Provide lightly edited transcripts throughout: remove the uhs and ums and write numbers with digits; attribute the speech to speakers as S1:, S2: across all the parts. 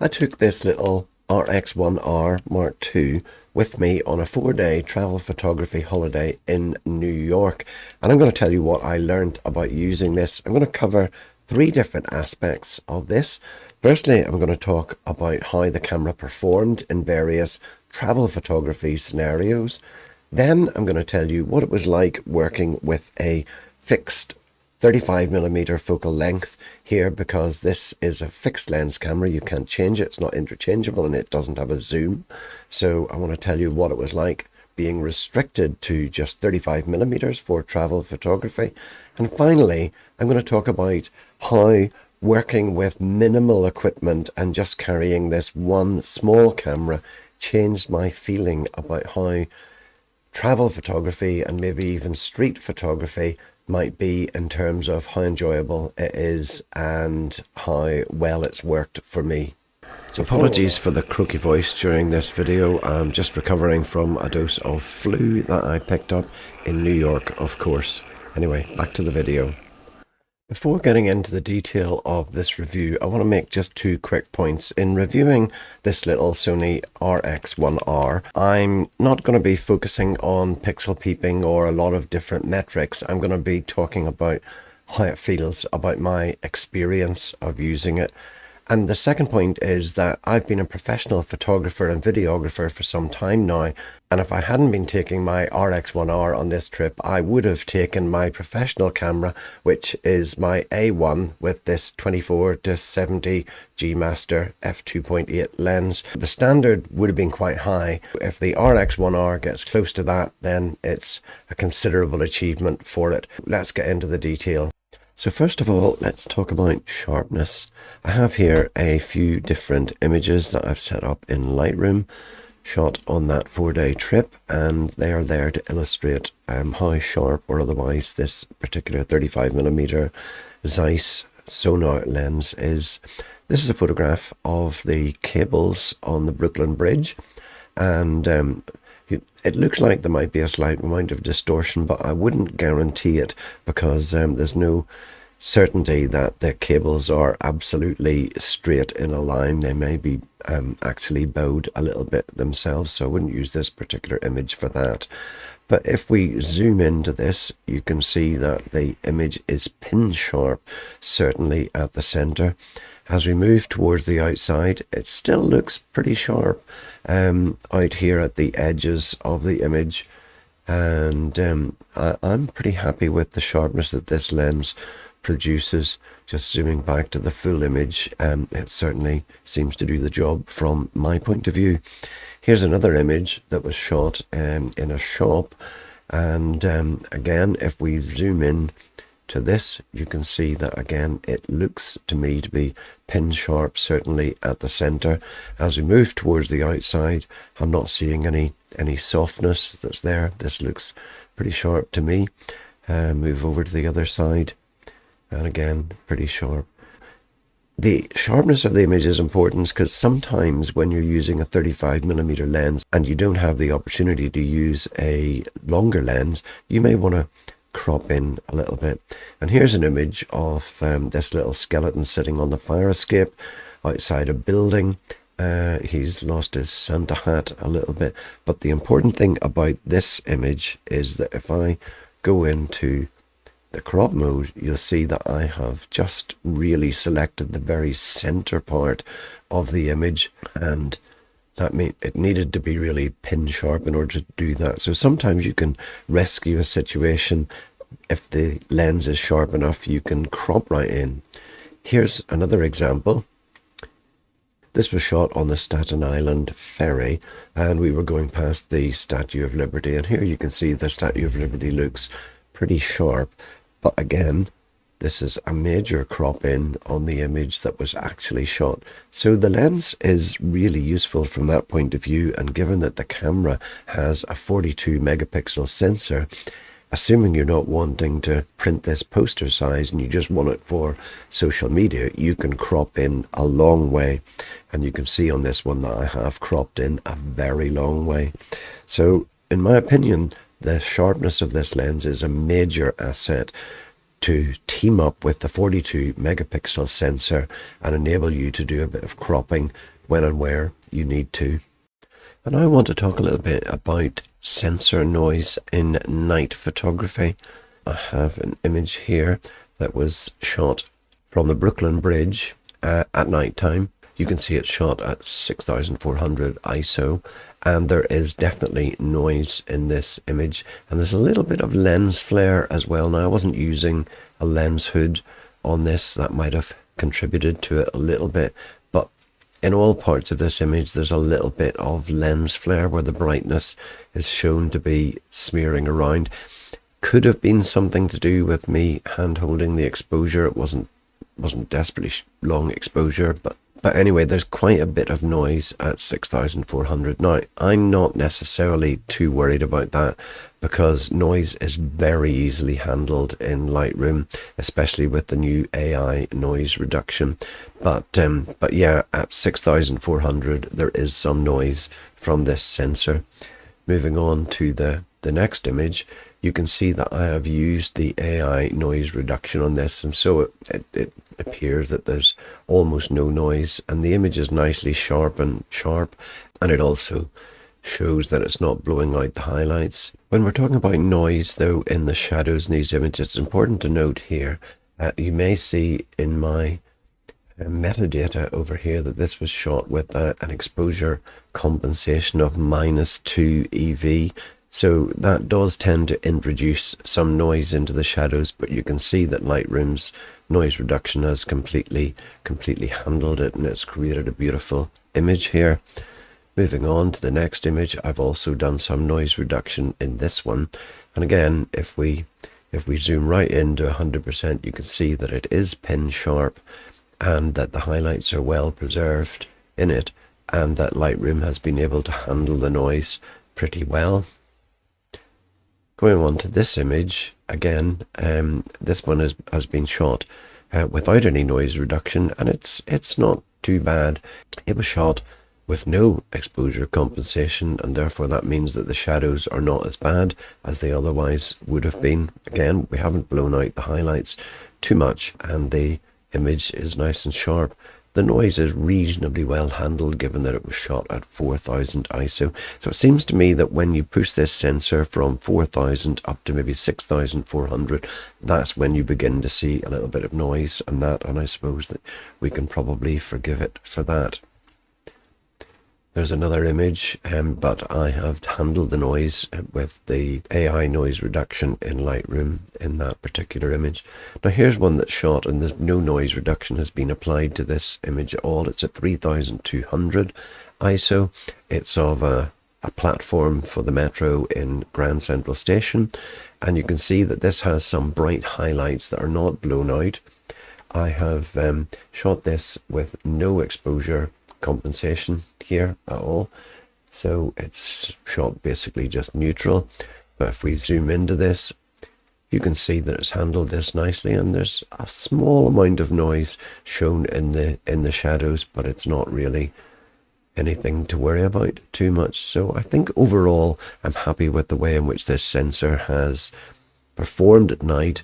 S1: I took this little RX1R Mark II with me on a 4-day travel photography holiday in New York. And I'm going to tell you what I learned about using this. I'm going to cover 3 different aspects of this. Firstly, I'm going to talk about how the camera performed in various travel photography scenarios. Then I'm going to tell you what it was like working with a fixed 35mm focal length here, because this is a fixed lens camera. You can't change it. It's not interchangeable and it doesn't have a zoom. So I want to tell you what it was like being restricted to just 35mm for travel photography. And finally, I'm going to talk about how working with minimal equipment and just carrying this one small camera changed my feeling about how travel photography and maybe even street photography might be, in terms of how enjoyable it is and how well it's worked for me. So apologies for the croaky voice during this video. I'm just recovering from a dose of flu that I picked up in New York, of course. Anyway, back to the video. Before getting into the detail of this review, I want to make just 2 quick points. In reviewing this little Sony RX1R, I'm not going to be focusing on pixel peeping or a lot of different metrics. I'm going to be talking about how it feels, about my experience of using it. And the second point is that I've been a professional photographer and videographer for some time now. And if I hadn't been taking my RX1R on this trip, I would have taken my professional camera, which is my A1 with this 24-70 G Master f2.8 lens. The standard would have been quite high. If the RX1R gets close to that, then it's a considerable achievement for it. Let's get into the detail. So first of all, let's talk about sharpness. I have here a few different images that I've set up in Lightroom, shot on that 4-day trip, and they are there to illustrate how sharp or otherwise this particular 35mm Zeiss Sonar lens is. This is a photograph of the cables on the Brooklyn Bridge, and it looks like there might be a slight amount of distortion, but I wouldn't guarantee it, because there's no certainty that the cables are absolutely straight in a line. They may be actually bowed a little bit themselves, so I wouldn't use this particular image for that. But if we zoom into this, you can see that the image is pin sharp, certainly at the center. As we move towards the outside, it still looks pretty sharp out here at the edges of the image. And I'm pretty happy with the sharpness that this lens produces. Just zooming back to the full image, it certainly seems to do the job from my point of view. Here's another image that was shot in a shop. And again, if we zoom in to this, you can see that again it looks to me to be pin sharp, certainly at the center. As we move towards the outside, I'm not seeing any softness that's there. This looks pretty sharp to me. Move over to the other side, and again pretty sharp. The sharpness of the image is important because sometimes when you're using a 35mm lens and you don't have the opportunity to use a longer lens, you may want to crop in a little bit. And here's an image of this little skeleton sitting on the fire escape outside a building. He's lost his Santa hat a little bit, but the important thing about this image is that if I go into the crop mode, you'll see that I have just really selected the very center part of the image, and that meant it needed to be really pin sharp in order to do that. So sometimes you can rescue a situation. If the lens is sharp enough, you can crop right in. Here's another example. This was shot on the Staten Island ferry, and we were going past the Statue of Liberty, and here you can see the Statue of Liberty looks pretty sharp. But again, this is a major crop in on the image that was actually shot. So the lens is really useful from that point of view, and given that the camera has a 42 megapixel sensor, assuming you're not wanting to print this poster size and you just want it for social media, you can crop in a long way. And you can see on this one that I have cropped in a very long way. So in my opinion, the sharpness of this lens is a major asset to team up with the 42 megapixel sensor and enable you to do a bit of cropping when and where you need to. And I want to talk a little bit about sensor noise in night photography. I have an image here that was shot from the Brooklyn Bridge at night time. You can see it's shot at 6400 ISO, and there is definitely noise in this image, and there's a little bit of lens flare as well. Now, I wasn't using a lens hood on this. That might have contributed to it a little bit, but in all parts of this image there's a little bit of lens flare where the brightness is shown to be smearing around. Could have been something to do with me hand holding the exposure. It wasn't desperately long exposure, but anyway, there's quite a bit of noise at 6400. Now, I'm not necessarily too worried about that because noise is very easily handled in Lightroom, especially with the new AI noise reduction. But yeah, at 6400 there is some noise from this sensor. Moving on to the next image, you can see that I have used the AI noise reduction on this, and so it appears that there's almost no noise, and the image is nicely sharp, and it also shows that it's not blowing out the highlights. When we're talking about noise though in the shadows in these images, it's important to note here, you may see in my metadata over here that this was shot with an exposure compensation of -2 EV. So that does tend to introduce some noise into the shadows, but you can see that Lightroom's noise reduction has completely handled it, and it's created a beautiful image here. Moving on to the next image, I've also done some noise reduction in this one. And again, if we zoom right into 100%, you can see that it is pin sharp and that the highlights are well preserved in it, and that Lightroom has been able to handle the noise pretty well. Going on to this image, again, this one has been shot without any noise reduction, and it's not too bad. It was shot with no exposure compensation, and therefore that means that the shadows are not as bad as they otherwise would have been. Again, we haven't blown out the highlights too much, and the image is nice and sharp. The noise is reasonably well handled given that it was shot at 4000 ISO. So it seems to me that when you push this sensor from 4000 up to maybe 6400, that's when you begin to see a little bit of noise, and I suppose that we can probably forgive it for that. There's another image, but I have handled the noise with the AI noise reduction in Lightroom in that particular image. Now here's one that's shot and there's no noise reduction has been applied to this image at all. It's at 3200 ISO. It's of a platform for the metro in Grand Central Station, and you can see that this has some bright highlights that are not blown out. I have shot this with no exposure compensation here at all, so it's shot basically just neutral. But if we zoom into this, you can see that it's handled this nicely, and there's a small amount of noise shown in the shadows, but it's not really anything to worry about too much. So I think overall I'm happy with the way in which this sensor has performed at night.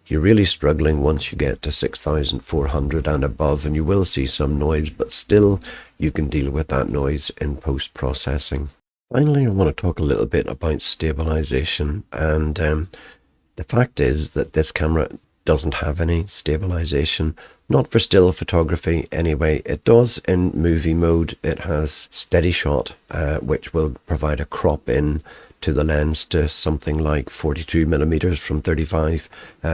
S1: You're really struggling once you get to 6400 and above, and you will see some noise, but still you can deal with that noise in post-processing. Finally, I want to talk a little bit about stabilization, and the fact is that this camera doesn't have any stabilization, not for still photography anyway. It does in movie mode. It has steady shot, which will provide a crop in to the lens to something like 42 millimeters from 35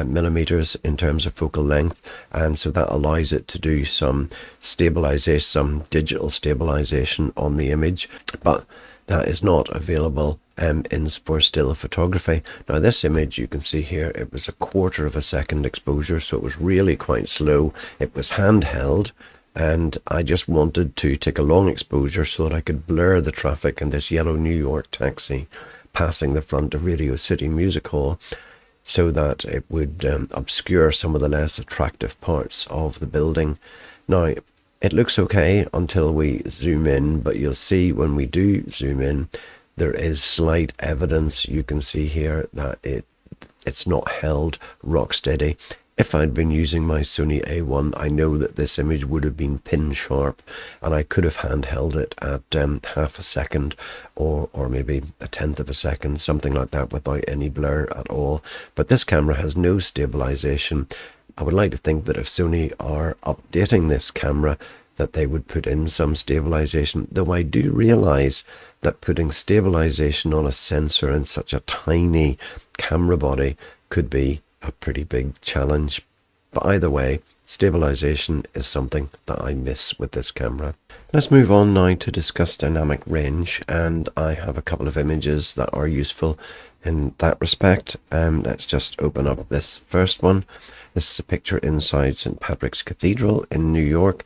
S1: millimeters in terms of focal length, and so that allows it to do some stabilization, some digital stabilization on the image, but that is not available for still photography. Now this image, you can see here, it was 1/4 of a second exposure, so it was really quite slow. It was handheld, and I just wanted to take a long exposure so that I could blur the traffic in this yellow New York taxi passing the front of Radio City Music Hall, so that it would obscure some of the less attractive parts of the building. Now, it looks okay until we zoom in, but you'll see when we do zoom in, there is slight evidence. You can see here that it's not held rock steady. If I'd been using my Sony A1, I know that this image would have been pin sharp, and I could have handheld it at half a second or maybe a tenth of a second, something like that, without any blur at all. But this camera has no stabilization. I would like to think that if Sony are updating this camera, that they would put in some stabilization, though I do realize that putting stabilization on a sensor in such a tiny camera body could be a pretty big challenge. But either way, stabilization is something that I miss with this camera. Let's move on now to discuss dynamic range, and I have a couple of images that are useful in that respect. Let's just open up this first one. This is a picture inside St. Patrick's Cathedral in New York,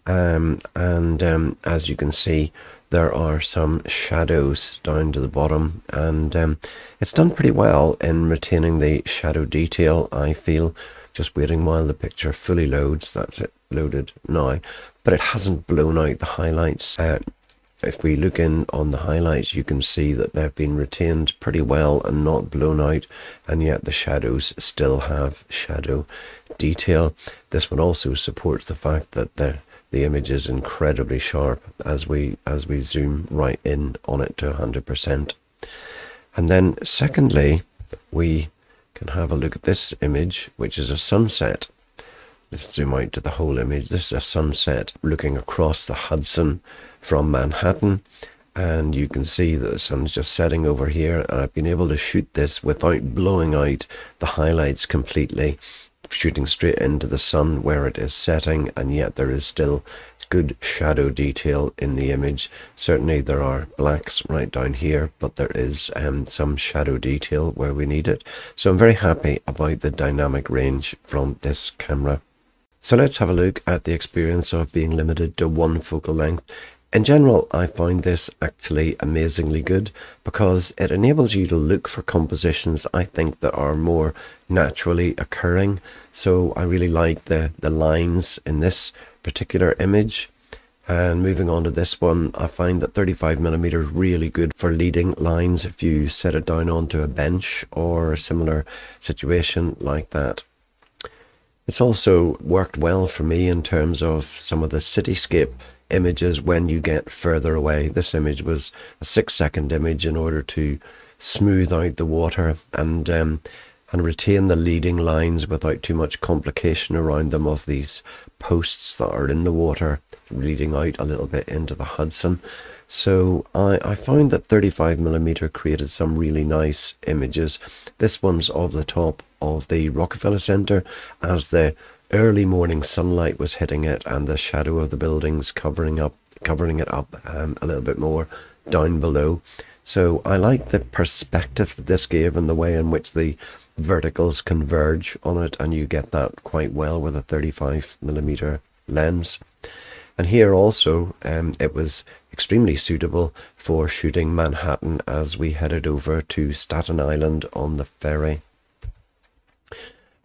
S1: as you can see, there are some shadows down to the bottom, and it's done pretty well in retaining the shadow detail, I feel. Just waiting while the picture fully loads. That's it, loaded now, but it hasn't blown out the highlights. If we look in on the highlights, you can see that they've been retained pretty well and not blown out, and yet the shadows still have shadow detail. This one also supports the fact that the image is incredibly sharp as we zoom right in on it to 100%. And then secondly, we can have a look at this image, which is a sunset. Let's zoom out to the whole image. This is a sunset looking across the Hudson from Manhattan, and you can see that the sun's just setting over here, and I've been able to shoot this without blowing out the highlights completely, shooting straight into the sun where it is setting, and yet there is still good shadow detail in the image. Certainly there are blacks right down here, but there is some shadow detail where we need it. So I'm very happy about the dynamic range from this camera. So let's have a look at the experience of being limited to one focal length. In general, I find this actually amazingly good because it enables you to look for compositions, I think, that are more naturally occurring. So I really like the lines in this particular image. And moving on to this one, I find that 35mm is really good for leading lines if you set it down onto a bench or a similar situation like that. It's also worked well for me in terms of some of the cityscape images when you get further away. This image was a 6-second image in order to smooth out the water and retain the leading lines without too much complication around them of these posts that are in the water leading out a little bit into the Hudson. So I found that 35mm created some really nice images. This one's of the top of the Rockefeller Center as the early morning sunlight was hitting it and the shadow of the buildings covering it up a little bit more down below. So I like the perspective that this gave and the way in which the verticals converge on it, and you get that quite well with a 35mm lens. And here also it was extremely suitable for shooting Manhattan as we headed over to Staten Island on the ferry.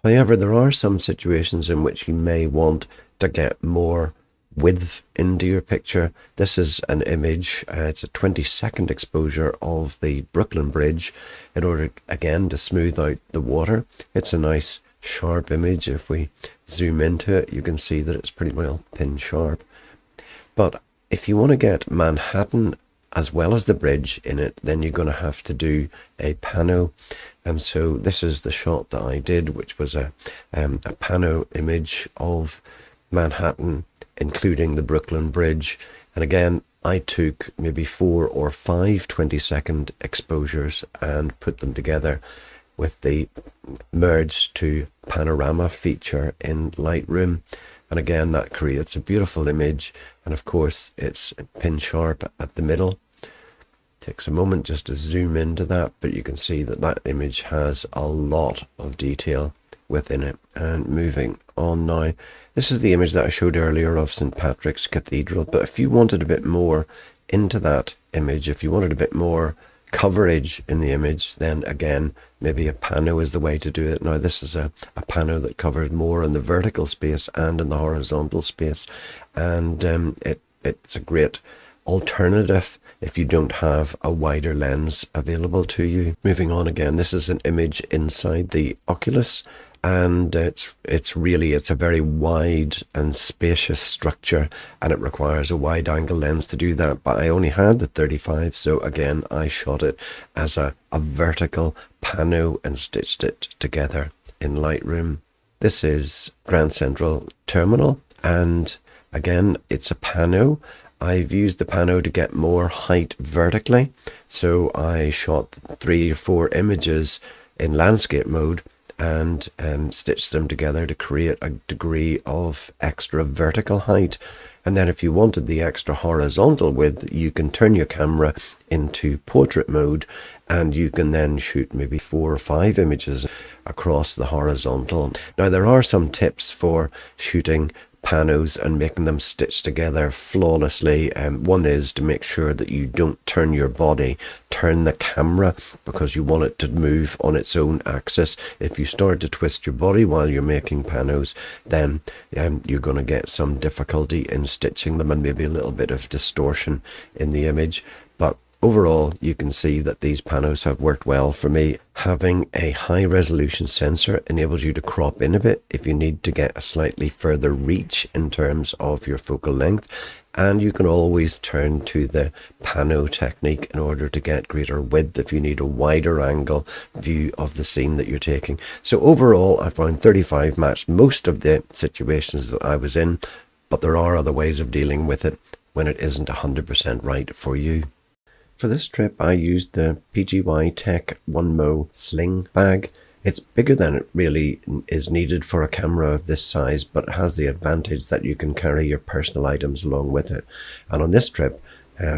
S1: However, there are some situations in which you may want to get more width into your picture. This is an image, it's a 20-second exposure of the Brooklyn Bridge in order, again, to smooth out the water. It's a nice sharp image. If we zoom into it, you can see that it's pretty well pin sharp. But if you want to get Manhattan as well as the bridge in it, then you're going to have to do a pano. And so this is the shot that I did, which was a pano image of Manhattan, including the Brooklyn Bridge. And again, I took maybe 4 or 5 20-second exposures and put them together with the merge to panorama feature in Lightroom. And again, that creates a beautiful image. And of course, it's pin sharp at the middle. Takes a moment just to zoom into that, but you can see that that image has a lot of detail within it. And moving on now, this is the image that I showed earlier of St. Patrick's Cathedral. But if you wanted a bit more into that image, if you wanted a bit more coverage in the image, then again, maybe a pano is the way to do it. Now this is a pano that covers more in the vertical space and in the horizontal space, and it's a great alternative if you don't have a wider lens available to you. Moving on again, this is an image inside the Oculus, and it's a very wide and spacious structure, and it requires a wide angle lens to do that, but I only had the 35, so again I shot it as a vertical pano and stitched it together in Lightroom. This is Grand Central Terminal, and again it's a pano. I've used the pano to get more height vertically, so I shot 3 or 4 images in landscape mode and stitched them together to create a degree of extra vertical height. And then if you wanted the extra horizontal width, you can turn your camera into portrait mode, and you can then shoot maybe 4 or 5 images across the horizontal. Now there are some tips for shooting panos and making them stitch together flawlessly. One is to make sure that you don't turn your body, turn the camera, because you want it to move on its own axis. If you start to twist your body while you're making panos, then you're going to get some difficulty in stitching them and maybe a little bit of distortion in the image. But overall, you can see that these panos have worked well for me. Having a high resolution sensor enables you to crop in a bit if you need to get a slightly further reach in terms of your focal length. And you can always turn to the pano technique in order to get greater width if you need a wider angle view of the scene that you're taking. So overall, I found 35 matched most of the situations that I was in, but there are other ways of dealing with it when it isn't 100% right for you. For this trip, I used the PGY Tech 1Mo sling bag. It's bigger than it really is needed for a camera of this size, but it has the advantage that you can carry your personal items along with it. And on this trip,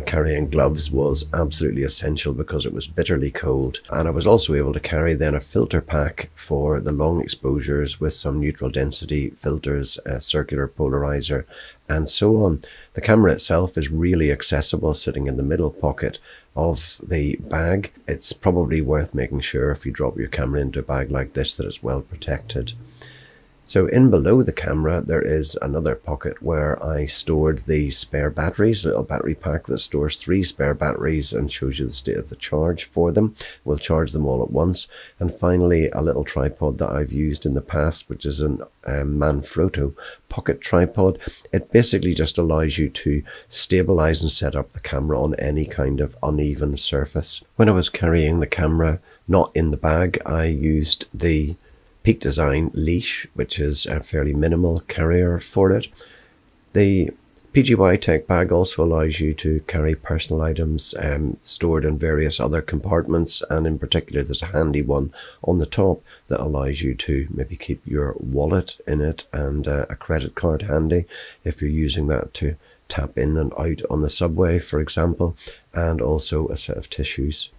S1: carrying gloves was absolutely essential because it was bitterly cold. And I was also able to carry then a filter pack for the long exposures with some neutral density filters, a circular polarizer, and so on. The camera itself is really accessible, sitting in the middle pocket of the bag. It's probably worth making sure if you drop your camera into a bag like this that it's well protected. So in below the camera, there is another pocket where I stored the spare batteries, a little battery pack that stores 3 spare batteries and shows you the state of the charge for them. We'll charge them all at once. And finally, a little tripod that I've used in the past, which is an Manfrotto pocket tripod. It basically just allows you to stabilize and set up the camera on any kind of uneven surface. When I was carrying the camera, not in the bag, I used the Peak Design leash, which is a fairly minimal carrier for it. The PGY Tech bag also allows you to carry personal items stored in various other compartments, and in particular there's a handy one on the top that allows you to maybe keep your wallet in it and a credit card handy if you're using that to tap in and out on the subway, for example, and also a set of tissues.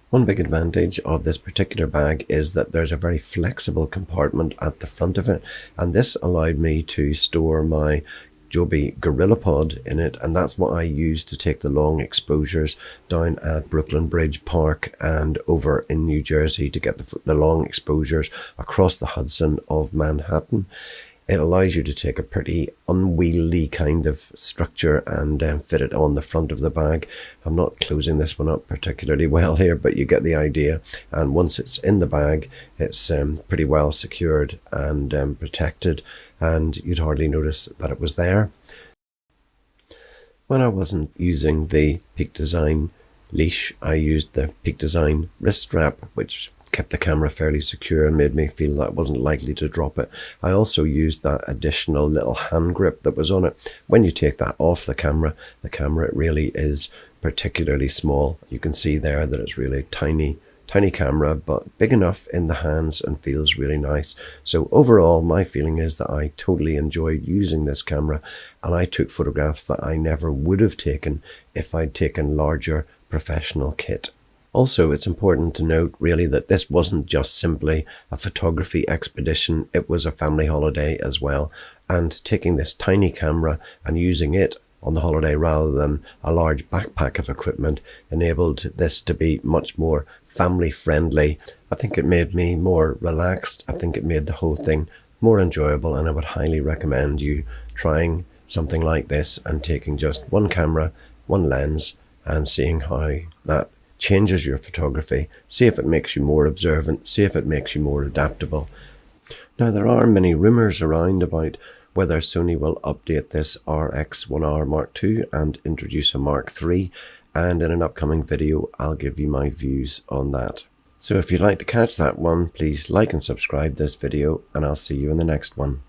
S1: One big advantage of this particular bag is that there's a very flexible compartment at the front of it, and this allowed me to store my Joby GorillaPod in it, and that's what I use to take the long exposures down at Brooklyn Bridge Park and over in New Jersey to get the long exposures across the Hudson of Manhattan. It allows you to take a pretty unwieldy kind of structure and fit it on the front of the bag. I'm not closing this one up particularly well here, but you get the idea. And once it's in the bag, it's pretty well secured and protected, and you'd hardly notice that it was there. When I wasn't using the Peak Design leash, I used the Peak Design wrist strap, which kept the camera fairly secure and made me feel that I wasn't likely to drop it. I also used that additional little hand grip that was on it. When you take that off the camera it really is particularly small. You can see there that it's really tiny camera, but big enough in the hands and feels really nice. So overall, my feeling is that I totally enjoyed using this camera, and I took photographs that I never would have taken if I'd taken larger professional kit. Also, it's important to note really that this wasn't just simply a photography expedition, it was a family holiday as well. And taking this tiny camera and using it on the holiday rather than a large backpack of equipment enabled this to be much more family friendly. I think it made me more relaxed. I think it made the whole thing more enjoyable, and I would highly recommend you trying something like this and taking just one camera one lens and seeing how that changes your photography. See if it makes you more observant, see if it makes you more adaptable. Now, there are many rumours around about whether Sony will update this RX1R Mark II and introduce a Mark III, and in an upcoming video I'll give you my views on that. So if you'd like to catch that one, please like and subscribe this video, and I'll see you in the next one.